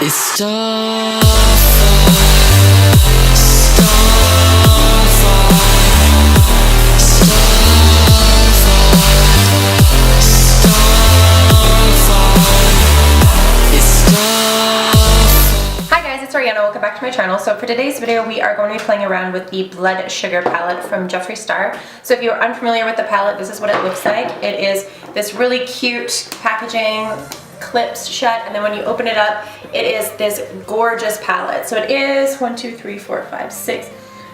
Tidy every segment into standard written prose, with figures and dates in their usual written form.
Welcome back to my channel. So for today's video we are going to be playing around with the Blood Sugar palette from Jeffree Star. So if you're unfamiliar with the palette, this is what it looks like. It is this really cute packaging, clips shut, and then when you open it up it is this gorgeous palette. So it is 1, 2, 3, 4, 5, 6.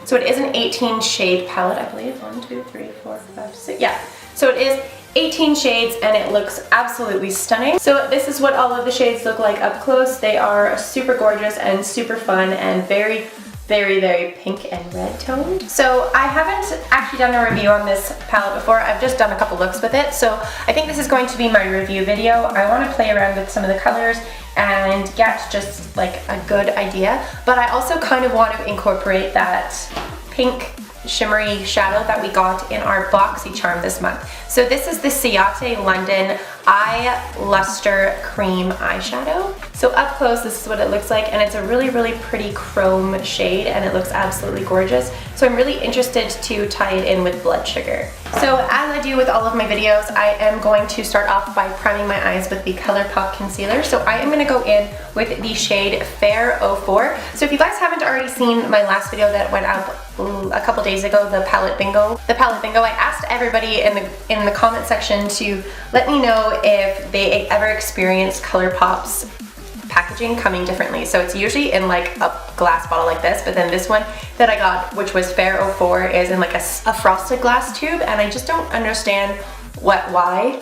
So it is an 18 shade palette, I believe. 1, 2, 3, 4, 5, 6. Yeah. So it is 18 shades and it looks absolutely stunning. So this is what all of the shades look like up close. They are super gorgeous and super fun and very, very pink and red toned. So I haven't actually done a review on this palette before. I've just done a couple looks with it. So I think this is going to be my review video. I want to play around with some of the colors and get just like a good idea. But I also kind of want to incorporate that pink shimmery shadow that we got in our BoxyCharm this month. So this is the Ciate London Eye Luster Cream Eyeshadow. So up close this is what it looks like, and it's a really pretty chrome shade and it looks absolutely gorgeous. So I'm really interested to tie it in with Blood Sugar. So as I do with all of my videos, I am going to start off by priming my eyes with the ColourPop concealer. So I am going to go in with the shade Fair 04. So if you guys haven't already seen my last video that went out a couple days ago, the palette bingo, I asked everybody in the comment section to let me know if they ever experienced ColourPop's packaging coming differently. So it's usually in like a glass bottle like this, but then this one that I got, which was Fair 04, is in like a frosted glass tube, and I just don't understand why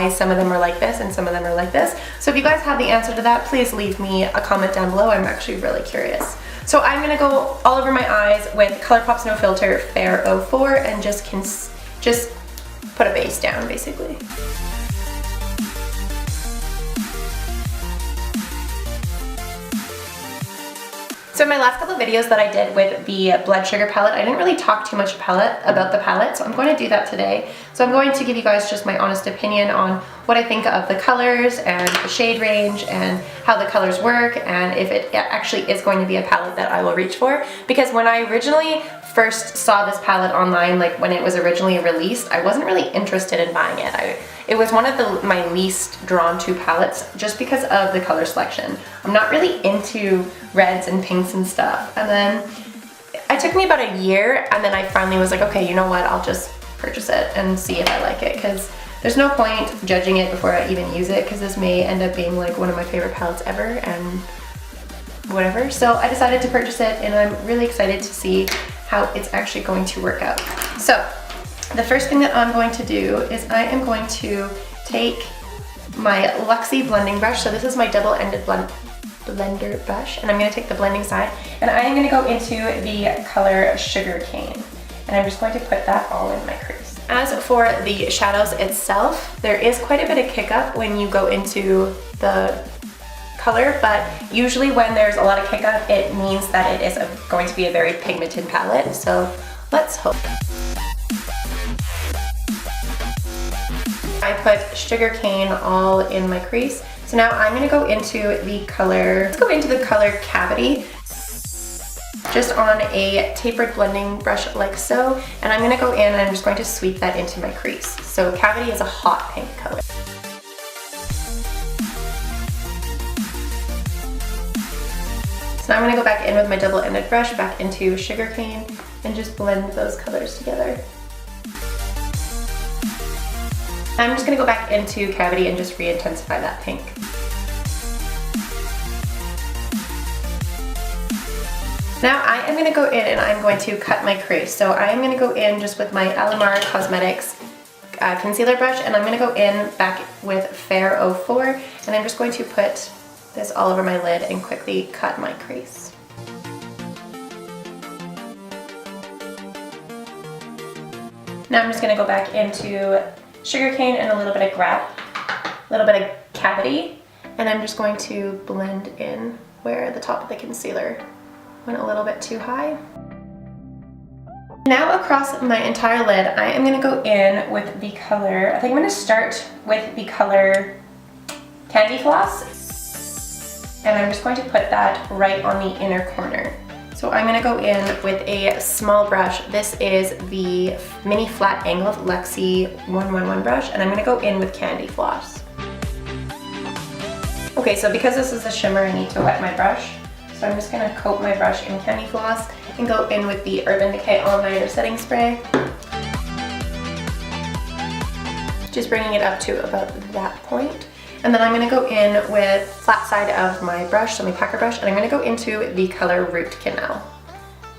some of them are like this and some of them are like this. So if you guys have the answer to that, please leave me a comment down below. I'm actually really curious. So I'm gonna go all over my eyes with ColourPop's No Filter Fair 04 and just put a base down basically. So in my last couple of videos that I did with the Blood Sugar palette, I didn't really talk too much about the palette, so I'm going to do that today. So I'm going to give you guys just my honest opinion on what I think of the colors and the shade range and how the colors work, and if it actually is going to be a palette that I will reach for. Because when I originally first saw this palette online, like when it was originally released, I wasn't really interested in buying it. It was one of my least drawn to palettes just because of the color selection. I'm not really into reds and pinks and stuff. And then it took me about a year, and then I finally was like, okay, you know what, I'll just purchase it and see if I like it, because there's no point judging it before I even use it, because this may end up being like one of my favorite palettes ever and whatever. So I decided to purchase it, and I'm really excited to see how it's actually going to work out. So the first thing that I'm going to do is I am going to take my Luxie blending brush. So this is my double-ended blender brush, and I'm going to take the blending side, and I am going to go into the color Sugar Cane, and I'm just going to put that all in my crease. As for the shadows itself, there is quite a bit of kick up when you go into the color, but usually when there's a lot of kick up, it means that it is going to be a very pigmented palette. So let's hope. I put Sugar Cane all in my crease. So now I'm going to go into the color, let's go into the color Cavity, just on a tapered blending brush like so, and I'm going to go in and I'm just going to sweep that into my crease. So Cavity is a hot pink color. So now I'm going to go back in with my double-ended brush back into Sugar Cane and just blend those colors together. I'm just going to go back into Cavity and just re-intensify that pink. Now I am going to go in and I'm going to cut my crease. So I am going to go in just with my Alamar Cosmetics concealer brush, and I'm going to go in back with Fair 04, and I'm just going to put this all over my lid and quickly cut my crease. Now I'm just going to go back into Sugar Cane and a little bit of Cavity, and I'm just going to blend in where the top of the concealer went a little bit too high. Now across my entire lid, I am going to go in with the color, I think I'm going to start with the color Candy Floss. and I'm just going to put that right on the inner corner. So I'm going to go in with a small brush. This is the Mini Flat Angled Lexi 111 brush, and I'm going to go in with Candy Floss. Okay, so because this is a shimmer, I need to wet my brush. So I'm just going to coat my brush in Candy Floss and go in with the Urban Decay All Nighter Setting Spray. Just bringing it up to about that point. And then I'm going to go in with flat side of my brush, so my packer brush, and I'm going to go into the color Root Canal.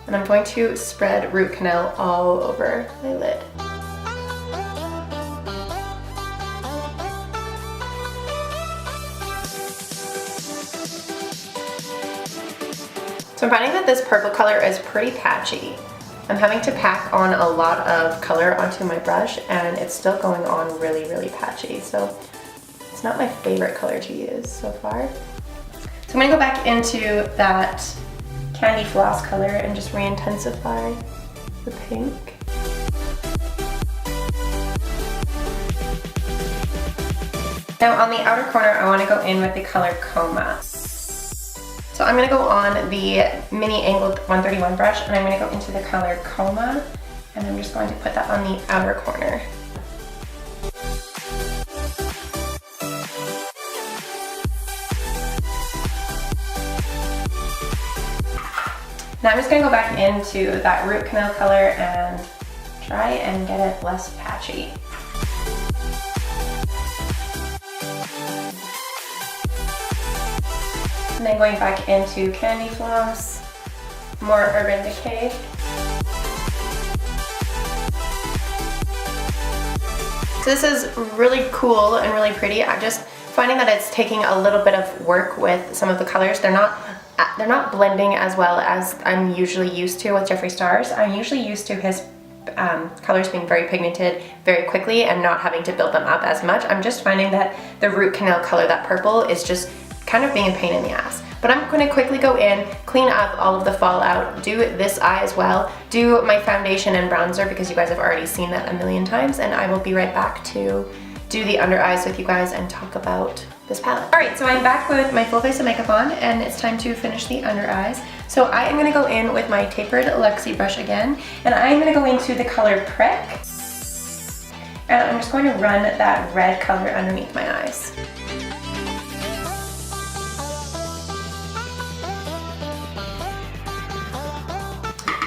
And I'm going to spread Root Canal all over my lid. So I'm finding that this purple color is pretty patchy. I'm having to pack on a lot of color onto my brush, and it's still going on really, really patchy. So it's not my favorite color to use so far. So I'm going to go back into that Candy Floss color and just re-intensify the pink. Now on the outer corner, I want to go in with the color Coma. So I'm going to go on the Mini Angled 131 brush, and I'm going to go into the color Coma, and I'm just going to put that on the outer corner. Now I'm just going to go back into that Root Canal color and try and get it less patchy. And then going back into Candy Floss, more Urban Decay. So this is really cool and really pretty. I'm just finding that it's taking a little bit of work with some of the colors. They're not blending as well as I'm usually used to with Jeffree Star's. I'm usually used to his colors being very pigmented very quickly and not having to build them up as much. I'm just finding that the Root Canal color, that purple, is just kind of being a pain in the ass. But I'm going to quickly go in, clean up all of the fallout, do this eye as well, do my foundation and bronzer because you guys have already seen that a million times, and I will be right back to do the under eyes with you guys and talk about this palette. Alright, so I'm back with my full face of makeup on, and it's time to finish the under eyes. So I am going to go in with my tapered Lexi brush again, and I'm going to go into the color Prick, and I'm just going to run that red color underneath my eyes.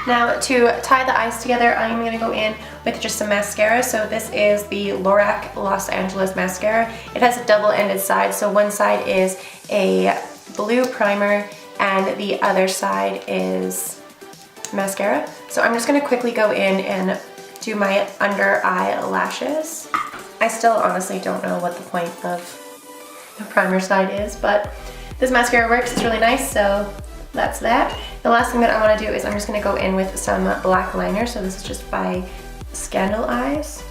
Now to tie the eyes together, I'm going to go in with just some mascara. So this is the Lorac Los Angeles mascara. It has a double-ended side, so one side is a blue primer and the other side is mascara. So I'm just going to quickly go in and do my under eye lashes. I still honestly don't know what the point of the primer side is, but this mascara works. It's really nice, so that's that. The last thing that I want to do is I'm just going to go in with some black liner. So this is just by Scandal Eyes.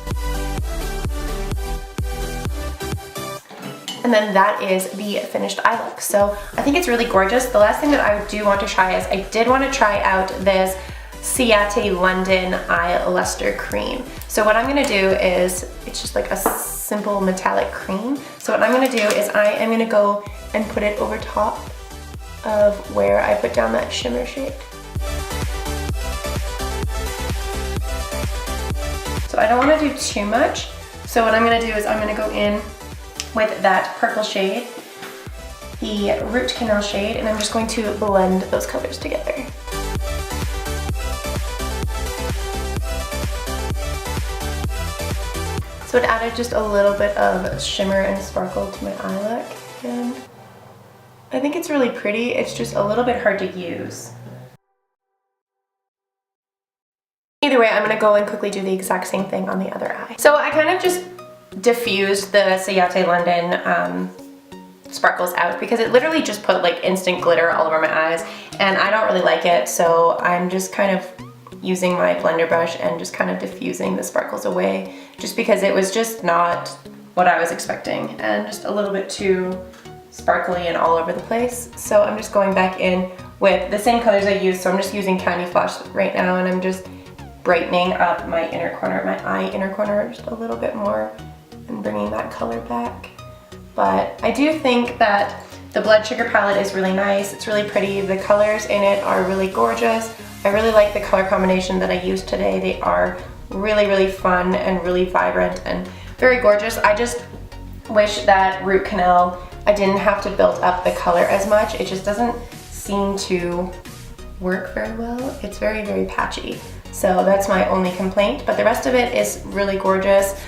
And then that is the finished eye look. So I think it's really gorgeous. The last thing that I do want to try is I did want to try out this Ciate London Eye Luster Cream. So what I'm going to do is, it's just like a simple metallic cream. So what I'm going to do is I am going to go and put it over top of where I put down that shimmer shade. So I don't want to do too much. So what I'm going to do is I'm going to go in with that purple shade, the Root Canal shade, and I'm just going to blend those colors together. So it added just a little bit of shimmer and sparkle to my eye look, and I think it's really pretty. It's just a little bit hard to use. Either way, I'm gonna go and quickly do the exact same thing on the other eye. So I kind of just diffused the Ciate London sparkles out because it literally just put like instant glitter all over my eyes, and I don't really like it, so I'm just kind of using my blender brush and just kind of diffusing the sparkles away, just because it was just not what I was expecting and just a little bit too sparkly and all over the place. So I'm just going back in with the same colors I used. So I'm just using Candy Floss right now, and I'm just brightening up my inner corner, my eye inner corner just a little bit more and bringing that color back. But I do think that The Blood Sugar palette is really nice. It's really pretty. The colors in it are really gorgeous. I really like the color combination that I used today. They are really, really fun and really vibrant and very gorgeous. I just wish that root canal, I didn't have to build up the color as much. It just doesn't seem to work very well. It's very, very patchy. So that's my only complaint, but the rest of it is really gorgeous.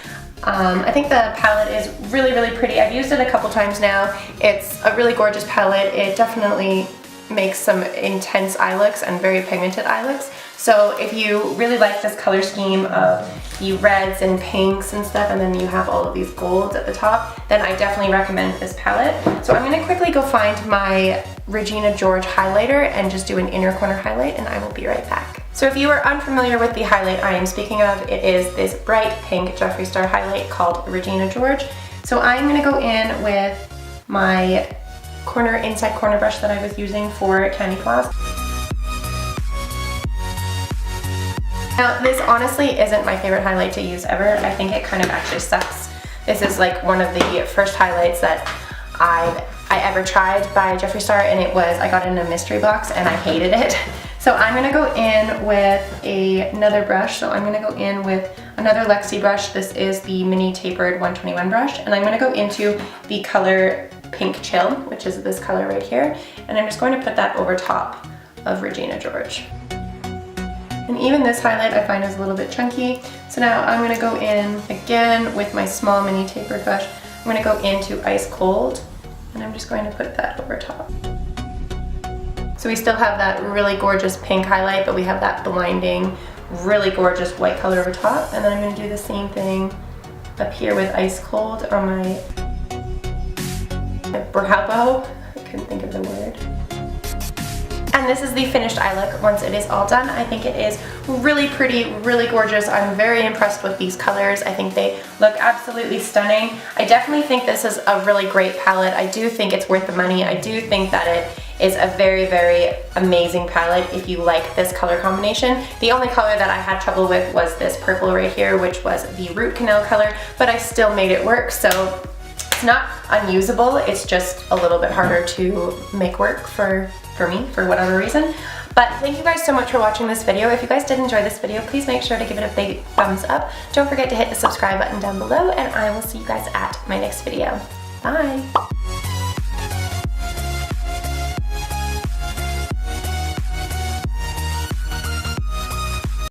I think the palette is really, really pretty. I've used it a couple times now. It's a really gorgeous palette. It definitely makes some intense eye looks and very pigmented eye looks. So if you really like this color scheme of the reds and pinks and stuff, and then you have all of these golds at the top, then I definitely recommend this palette. So I'm gonna quickly go find my Regina George highlighter and just do an inner corner highlight, and I will be right back. So if you are unfamiliar with the highlight I am speaking of, it is this bright pink Jeffree Star highlight called Regina George. So I'm gonna go in with my inside corner brush that I was using for Candy Floss. Now this honestly isn't my favorite highlight to use ever. I think it kind of actually sucks. This is like one of the first highlights that I ever tried by Jeffree Star, and I got it in a mystery box and I hated it. So I'm gonna go in with another brush. So I'm gonna go in with another Lexi brush. This is the mini tapered 121 brush, and I'm gonna go into the color Pink Chill, which is this color right here, and I'm just going to put that over top of Regina George. And even this highlight I find is a little bit chunky, so now I'm going to go in again with my small mini tapered brush. I'm going to go into Ice Cold, and I'm just going to put that over top. So we still have that really gorgeous pink highlight, but we have that blinding, really gorgeous white color over top, and then I'm going to do the same thing up here with Ice Cold on my brow bow. I couldn't think of the word. And this is the finished eye look once it is all done. I think it is really pretty, really gorgeous. I'm very impressed with these colors. I think they look absolutely stunning. I definitely think this is a really great palette. I do think it's worth the money. I do think that it is a very, very amazing palette if you like this color combination. The only color that I had trouble with was this purple right here, which was the root canal color, but I still made it work. So it's not unusable, it's just a little bit harder to make work for me, for whatever reason. But thank you guys so much for watching this video. If you guys did enjoy this video, please make sure to give it a big thumbs up. Don't forget to hit the subscribe button down below, and I will see you guys at my next video. Bye!